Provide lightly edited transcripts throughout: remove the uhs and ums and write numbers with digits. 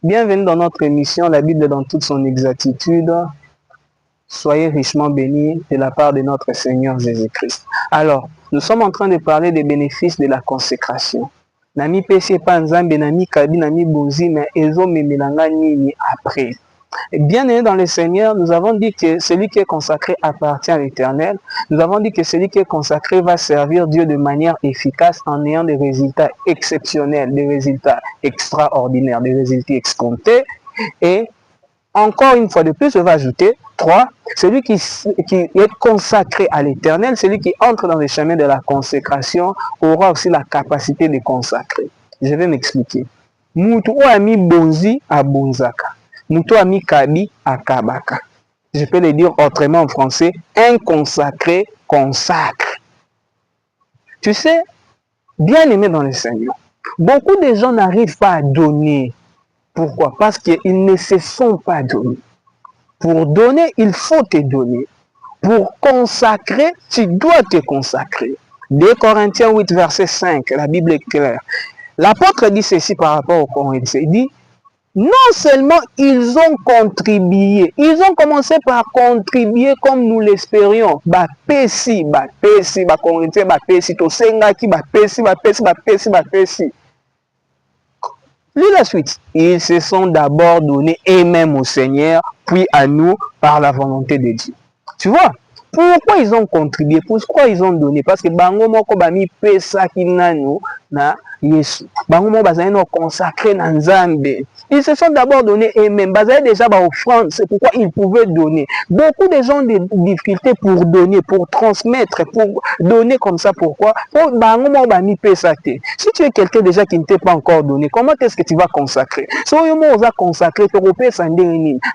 Bienvenue dans notre émission, la Bible dans toute son exactitude. Soyez richement bénis de la part de notre Seigneur Jésus-Christ. Alors, nous sommes en train de parler des bénéfices de la consécration. Nami pesi panzambe, nami kabi, nami bozi, mais ezo memelanga nini après. Bien aimé dans le Seigneur, nous avons dit que celui qui est consacré appartient à l'Éternel. Nous avons dit que celui qui est consacré va servir Dieu de manière efficace en ayant des résultats exceptionnels, des résultats extraordinaires, des résultats escomptés. Et encore une fois de plus, je vais ajouter 3. Celui qui est consacré à l'Éternel, celui qui entre dans le chemin de la consécration, aura aussi la capacité de consacrer. Je vais m'expliquer. Mutu o ami bonzi a bonzaka. Mutu ami kabi a kabaka. Je peux le dire autrement en français, un consacré consacre. Tu sais, bien aimé dans le Seigneur, beaucoup de gens n'arrivent pas à donner. Pourquoi? Parce qu'ils ne se sont pas donnés. Pour donner, il faut te donner. Pour consacrer, tu dois te consacrer. 2 Corinthiens 8, verset 5, la Bible est claire. L'apôtre dit ceci par rapport aux Corinthiens. Il dit, non seulement ils ont contribué, ils ont commencé par contribuer comme nous l'espérions. Ba pesi, Corinthiens, ba pesi, to sengaki, ba pesi. Lis la suite. Ils se sont d'abord donnés eux-mêmes au Seigneur, puis à nous par la volonté de Dieu. Tu vois? Pourquoi ils ont contribué? Pourquoi ils ont donné? Parce que bango moko bami pesa kinanu na Yesu. Bango moko bazali no consacré na Nzambe. Ils se sont d'abord donnés eux-mêmes. Bazali déjà ba offrande. C'est pourquoi ils pouvaient donner. Beaucoup de gens ont des difficultés pour donner, pour transmettre, pour donner comme ça. Pourquoi? Pour bango moko bami pesa te. Si tu es quelqu'un déjà qui ne t'est pas encore donné, comment est-ce que tu vas consacrer? Si tu vas consacrer,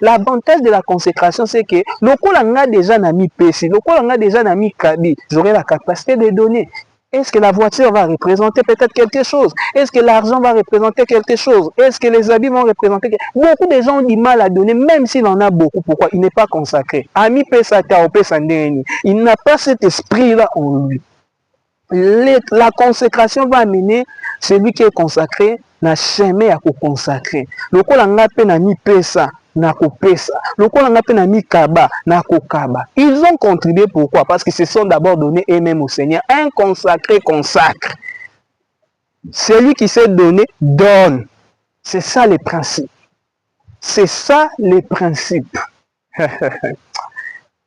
l'avantage de la consécration, c'est que le coup a déjà nami pesi. Le coup a déjà nami kabi. J'aurai la capacité de donner. Est-ce que la voiture va représenter peut-être quelque chose? Est-ce que l'argent va représenter quelque chose? Est-ce que les habits vont représenter quelque chose? Beaucoup de gens ont du mal à donner, même s'il en a beaucoup. Pourquoi? Il n'est pas consacré. Ami pesata ou pesandeni. Il n'a pas cet esprit-là en lui. La consécration va amener celui qui est consacré na chemin à consacrer. Le coup a pe na mi pesa. Ils ont contribué, pourquoi? Parce qu'ils se sont d'abord donnés eux-mêmes au Seigneur. Un consacré consacre. Celui qui s'est donné donne. C'est ça le principe. C'est ça le principe.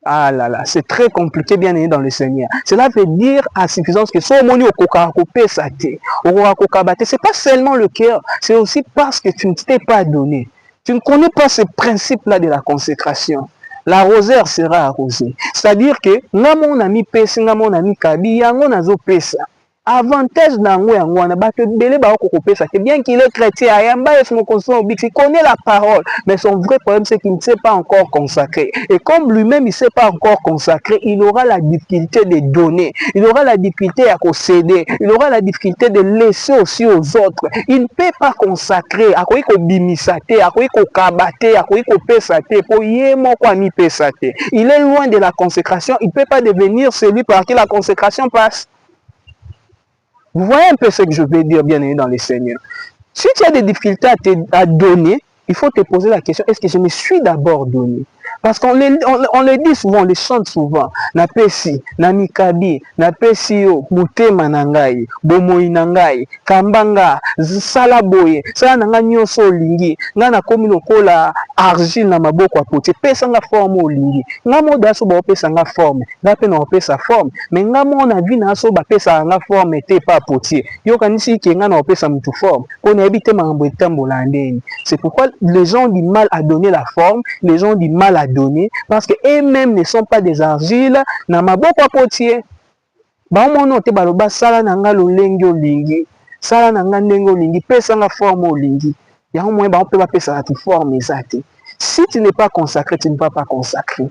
Ah là là, c'est très compliqué bien aimé dans le Seigneur. Cela veut dire à suffisance que ce moni au kokakopé saté, au kokabate, c'est pas seulement le cœur, c'est aussi parce que tu ne t'es pas donné. Tu ne connais pas ce principe-là de la consécration. La rosère sera arrosée. C'est-à-dire que, nga mon ami pesa, nga mon ami kabi, yango nazo pesa. Avantage nango yango wana bato belé ba kokopesa que bien qu'il est chrétien ayamba et son conscience il connaît la parole mais son vrai problème c'est qu'il ne s'est pas encore consacré et comme lui-même il ne s'est pas encore consacré il aura la difficulté de donner, il aura la difficulté à concéder, il aura la difficulté de laisser aussi aux autres. Il ne peut pas consacrer à quoi ko bimisate à quoi ko kabate à quoi ko pesate pour yemo kwa mi pesate. Il est loin de la consécration, il ne peut pas devenir celui par qui la consécration passe. Vous voyez un peu ce que je veux dire, bien aimé dans le Seigneur. Si tu as des difficultés à donner, il faut te poser la question, est-ce que je me suis d'abord donné? Parce qu'on le dit souvent, on le chante souvent. Na pesi, na mikabi, na pesi yo, mutema nangai, bomoi nangai, kambanga, salaboye, sala nanga nyoso olingi, nga na komi lokola argile na maboko a potier, pesa nga forme olingi. Nga mo daso ba pesa nga forme, nga pe na pesa forme, mais nga mo na vi na so ba pesa nga forme te pa potier. Yo kanisi ki nga na pesa mutu forme, on a habité mambo etambola ndeni. C'est pourquoi les gens ont du mal à donner la forme, les gens ont du mal à donner parce que eux-mêmes ne sont pas des argiles na maboko potier. Ba mono te baloba sala nanga lolengi olingi, sala nanga ndenge olingi, pesa nga forme olingi. Ya au moins ba on peut pas pesa la forme exacte. Si tu n'es pas consacré, tu ne vas pas consacrer.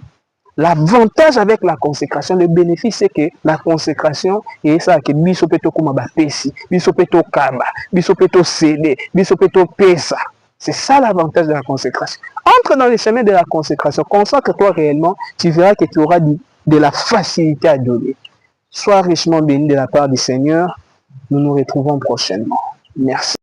L'avantage avec la consécration, le bénéfice c'est que la consécration et ça que biso peto kuma ba pesi, biso peto kaba, biso peto céder, biso peto pesa. C'est ça l'avantage de la consécration. Entre dans le chemin de la consécration, consacre-toi réellement, tu verras que tu auras de la facilité à donner. Sois richement béni de la part du Seigneur. Nous nous retrouvons prochainement. Merci.